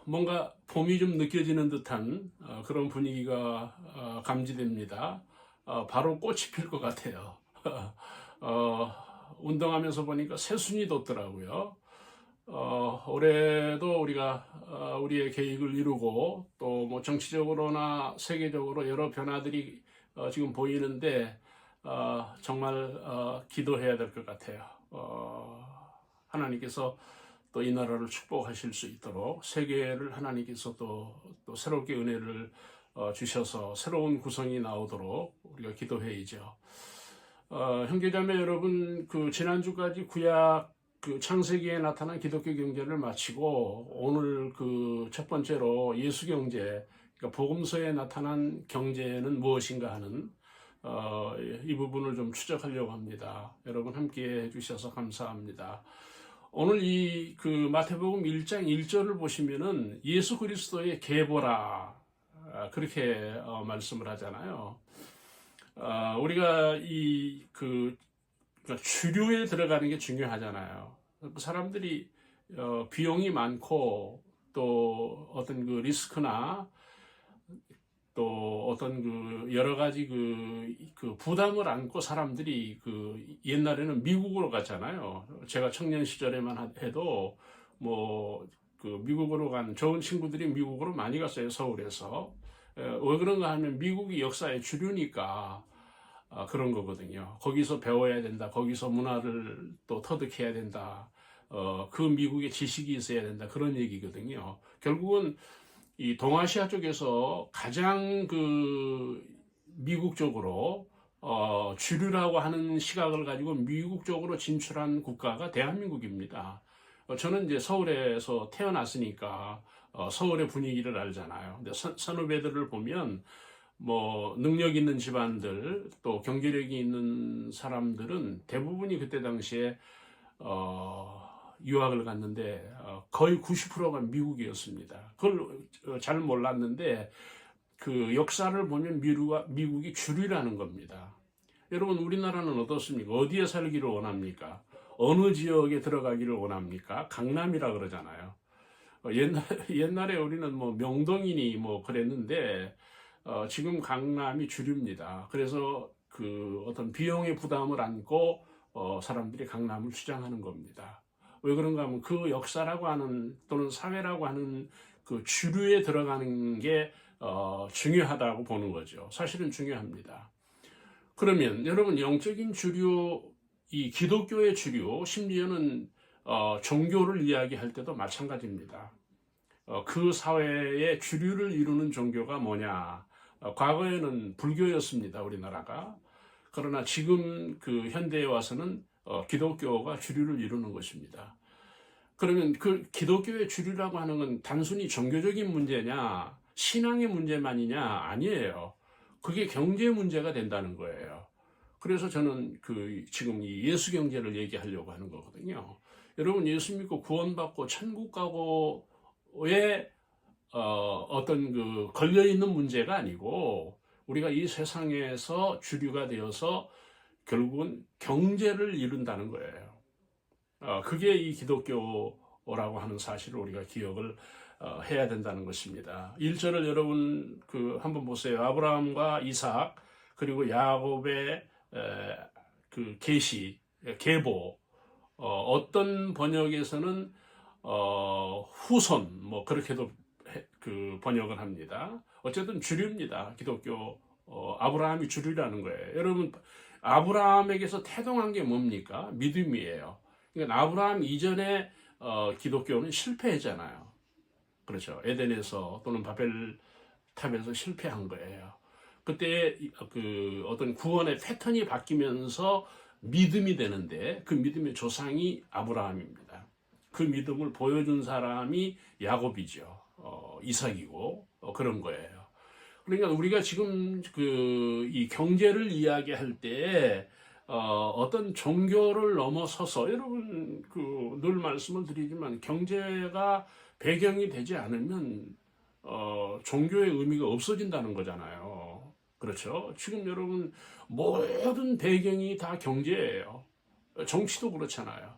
뭔가 봄이 좀 느껴지는 듯한 그런 분위기가 감지됩니다. 바로 꽃이 필 것 같아요. 어, 운동하면서 보니까 새순이 돋더라고요. 올해도 우리가 우리의 계획을 이루고 또 뭐 정치적으로나 세계적으로 여러 변화들이 지금 보이는데 정말 기도해야 될 것 같아요. 하나님께서 또 이 나라를 축복하실 수 있도록 세계를 하나님께서 또 새롭게 은혜를 주셔서 새로운 구성이 나오도록 우리가 기도해야죠. 형제자매 여러분, 그 지난주까지 구약 그 창세기에 나타난 기독교 경제를 마치고 오늘 그 첫 번째로 예수 경제, 그러니까 복음서에 나타난 경제는 무엇인가 하는 이 부분을 좀 추적하려고 합니다. 여러분 함께 해주셔서 감사합니다. 오늘 이 그 마태복음 1장 1절을 보시면은 예수 그리스도의 계보라 그렇게 말씀을 하잖아요. 우리가 그러니까 주류에 들어가는 게 중요하잖아요. 사람들이 비용이 많고 또 어떤 그 리스크나 또 어떤 그 여러 가지 그 부담을 안고 사람들이 그 옛날에는 미국으로 갔잖아요. 제가 청년 시절에만 해도 뭐 그 미국으로 간 좋은 친구들이 미국으로 많이 갔어요. 서울에서. 왜 그런가 하면 미국이 역사의 주류니까 그런 거거든요. 거기서 배워야 된다. 거기서 문화를 또 터득해야 된다. 그 미국의 지식이 있어야 된다. 그런 얘기거든요. 결국은 이 동아시아 쪽에서 가장 그 미국 쪽으로 주류라고 하는 시각을 가지고 미국 쪽으로 진출한 국가가 대한민국입니다. 저는 이제 서울에서 태어났으니까 서울의 분위기를 알잖아요. 근데 선후배들을 보면 뭐 능력 있는 집안들 또 경제력이 있는 사람들은 대부분이 그때 당시에 유학을 갔는데 거의 90%가 미국이었습니다. 그걸 잘 몰랐는데 그 역사를 보면 미국이 주류라는 겁니다. 여러분 우리나라는 어떻습니까? 어디에 살기를 원합니까? 어느 지역에 들어가기를 원합니까? 강남이라 그러잖아요. 옛날에 우리는 뭐 명동이니 뭐 그랬는데 지금 강남이 주류입니다. 그래서 그 어떤 비용의 부담을 안고 사람들이 강남을 주장하는 겁니다. 왜 그런가 하면 그 역사라고 하는 또는 사회라고 하는 그 주류에 들어가는 게 중요하다고 보는 거죠. 사실은 중요합니다. 그러면 여러분 영적인 주류, 이 기독교의 주류, 심지어는 종교를 이야기할 때도 마찬가지입니다. 그 사회의 주류를 이루는 종교가 뭐냐? 과거에는 불교였습니다, 우리나라가. 그러나 지금 그 현대에 와서는 기독교가 주류를 이루는 것입니다. 그러면 그 기독교의 주류라고 하는 건 단순히 종교적인 문제냐, 신앙의 문제만이냐? 아니에요. 그게 경제 문제가 된다는 거예요. 그래서 저는 그 지금 이 예수 경제를 얘기하려고 하는 거거든요. 여러분 예수 믿고 구원받고 천국 가고의 어떤 그 걸려 있는 문제가 아니고 우리가 이 세상에서 주류가 되어서 결국은 경제를 이룬다는 거예요. 그게 이 기독교라고 하는 사실을 우리가 기억을 해야 된다는 것입니다. 1절을 여러분 그 한번 보세요. 아브라함과 이삭 그리고 야곱의 그 계보 어떤 번역에서는 후손 뭐 그렇게도 그 번역을 합니다. 어쨌든 주류입니다. 기독교 아브라함이 주류라는 거예요. 여러분 아브라함에게서 태동한 게 뭡니까? 믿음이에요. 그러니까 아브라함 이전에 기독교는 실패했잖아요. 그렇죠. 에덴에서 또는 바벨탑에서 실패한 거예요. 그때 그 어떤 구원의 패턴이 바뀌면서 믿음이 되는데 그 믿음의 조상이 아브라함입니다. 그 믿음을 보여준 사람이 야곱이죠. 이삭이고 그런 거예요. 그러니까 우리가 지금 그 이 경제를 이야기할 때 어떤 종교를 넘어서서 여러분 그 늘 말씀을 드리지만 경제가 배경이 되지 않으면 종교의 의미가 없어진다는 거잖아요. 그렇죠? 지금 여러분 모든 배경이 다 경제예요. 정치도 그렇잖아요.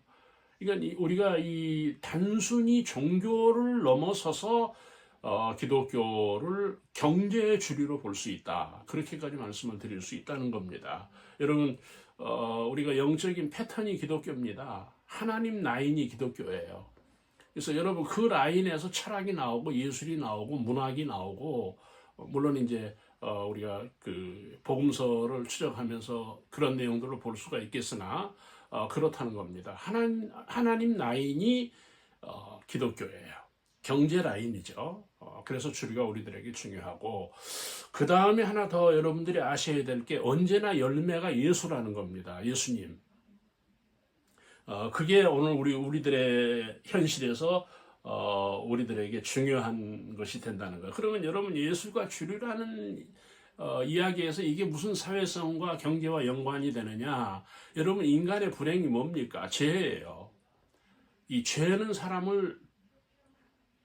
그러니까 우리가 이 단순히 종교를 넘어서서 기독교를 경제의 주류로 볼 수 있다. 그렇게까지 말씀을 드릴 수 있다는 겁니다. 여러분, 우리가 영적인 패턴이 기독교입니다. 하나님 라인이 기독교예요. 그래서 여러분 그 라인에서 철학이 나오고 예술이 나오고 문학이 나오고 물론 이제 우리가 그 복음서를 추적하면서 그런 내용들을 볼 수가 있겠으나 그렇다는 겁니다. 하나님 라인이 기독교예요. 경제 라인이죠. 그래서 주류가 우리들에게 중요하고 그 다음에 하나 더 여러분들이 아셔야 될 게 언제나 열매가 예수라는 겁니다. 예수님. 그게 오늘 우리들의 현실에서 우리들에게 중요한 것이 된다는 거예요. 그러면 여러분 예수가 주류라는 이야기에서 이게 무슨 사회성과 경제와 연관이 되느냐? 여러분 인간의 불행이 뭡니까? 죄예요. 이 죄는 사람을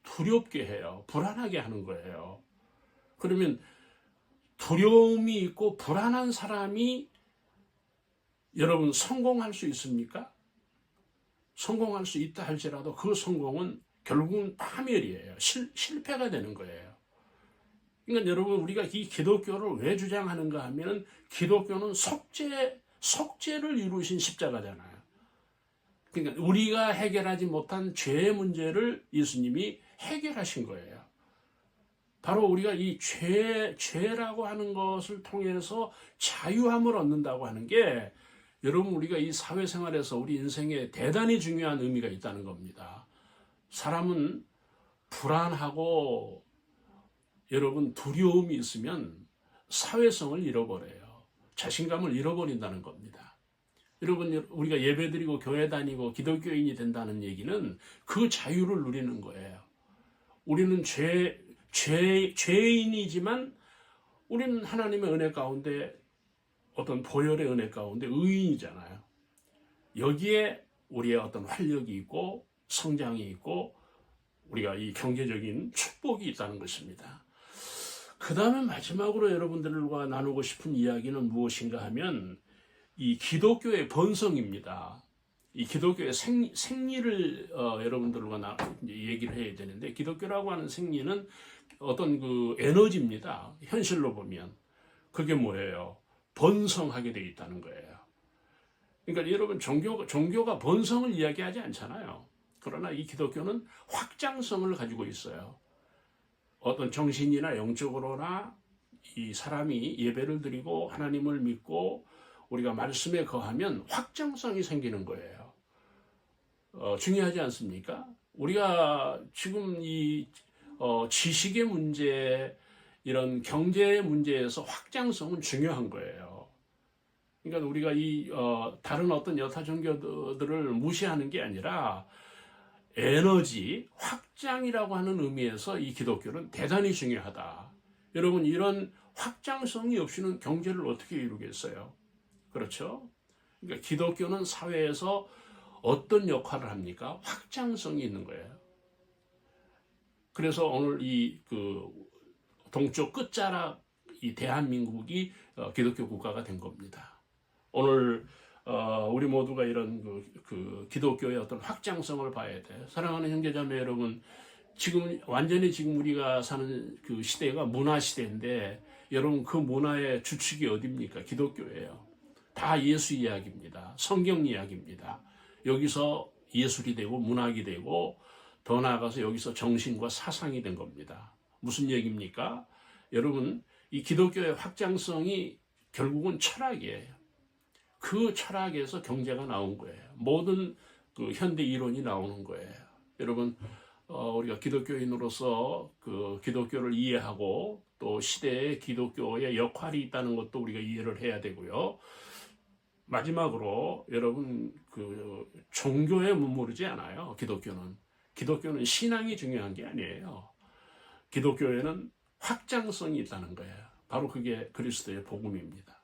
두렵게 해요. 불안하게 하는 거예요. 그러면 두려움이 있고 불안한 사람이 여러분 성공할 수 있습니까? 성공할 수 있다 할지라도 그 성공은 결국은 파멸이에요. 실패가 되는 거예요. 그러니까 여러분 우리가 이 기독교를 왜 주장하는가 하면 기독교는 속죄를 이루신 십자가잖아요. 그러니까 우리가 해결하지 못한 죄의 문제를 예수님이 해결하신 거예요. 바로 우리가 이 죄라고 하는 것을 통해서 자유함을 얻는다고 하는 게 여러분 우리가 이 사회생활에서 우리 인생에 대단히 중요한 의미가 있다는 겁니다. 사람은 불안하고 여러분 두려움이 있으면 사회성을 잃어버려요. 자신감을 잃어버린다는 겁니다. 여러분 우리가 예배드리고 교회 다니고 기독교인이 된다는 얘기는 그 자유를 누리는 거예요. 우리는 죄인이지만 우리는 하나님의 은혜 가운데 어떤 보혈의 은혜 가운데 의인이잖아요. 여기에 우리의 어떤 활력이 있고 성장이 있고 우리가 이 경제적인 축복이 있다는 것입니다. 그 다음에 마지막으로 여러분들과 나누고 싶은 이야기는 무엇인가 하면 이 기독교의 본성입니다. 이 기독교의 생리를 여러분들과 얘기를 해야 되는데 기독교라고 하는 생리는 어떤 그 에너지입니다. 현실로 보면 그게 뭐예요? 번성하게 되어 있다는 거예요. 그러니까 여러분 종교가 번성을 이야기하지 않잖아요. 그러나 이 기독교는 확장성을 가지고 있어요. 어떤 정신이나 영적으로나 이 사람이 예배를 드리고 하나님을 믿고 우리가 말씀에 거하면 확장성이 생기는 거예요. 중요하지 않습니까? 우리가 지금 이 지식의 문제, 이런 경제의 문제에서 확장성은 중요한 거예요. 그러니까 우리가 이 다른 어떤 여타 종교들을 무시하는 게 아니라 에너지, 확장이라고 하는 의미에서 이 기독교는 대단히 중요하다. 여러분 이런 확장성이 없이는 경제를 어떻게 이루겠어요? 그렇죠? 그러니까 기독교는 사회에서 어떤 역할을 합니까? 확장성이 있는 거예요. 그래서 오늘 이 동쪽 끝자락 이 대한민국이 기독교 국가가 된 겁니다. 오늘 우리 모두가 이런 그 기독교의 어떤 확장성을 봐야 돼. 사랑하는 형제자매 여러분, 완전히 지금 우리가 사는 그 시대가 문화 시대인데 여러분 그 문화의 주축이 어디입니까? 기독교예요. 다 예수 이야기입니다. 성경 이야기입니다. 여기서 예술이 되고 문학이 되고 더 나아가서 여기서 정신과 사상이 된 겁니다. 무슨 얘기입니까? 여러분 이 기독교의 확장성이 결국은 철학이에요. 그 철학에서 경제가 나온 거예요. 모든 그 현대 이론이 나오는 거예요. 여러분 우리가 기독교인으로서 그 기독교를 이해하고 또 시대에 기독교의 역할이 있다는 것도 우리가 이해를 해야 되고요. 마지막으로 여러분 그 종교에 머무르지 않아요. 기독교는 신앙이 중요한 게 아니에요. 기독교에는 확장성이 있다는 거예요. 바로 그게 그리스도의 복음입니다.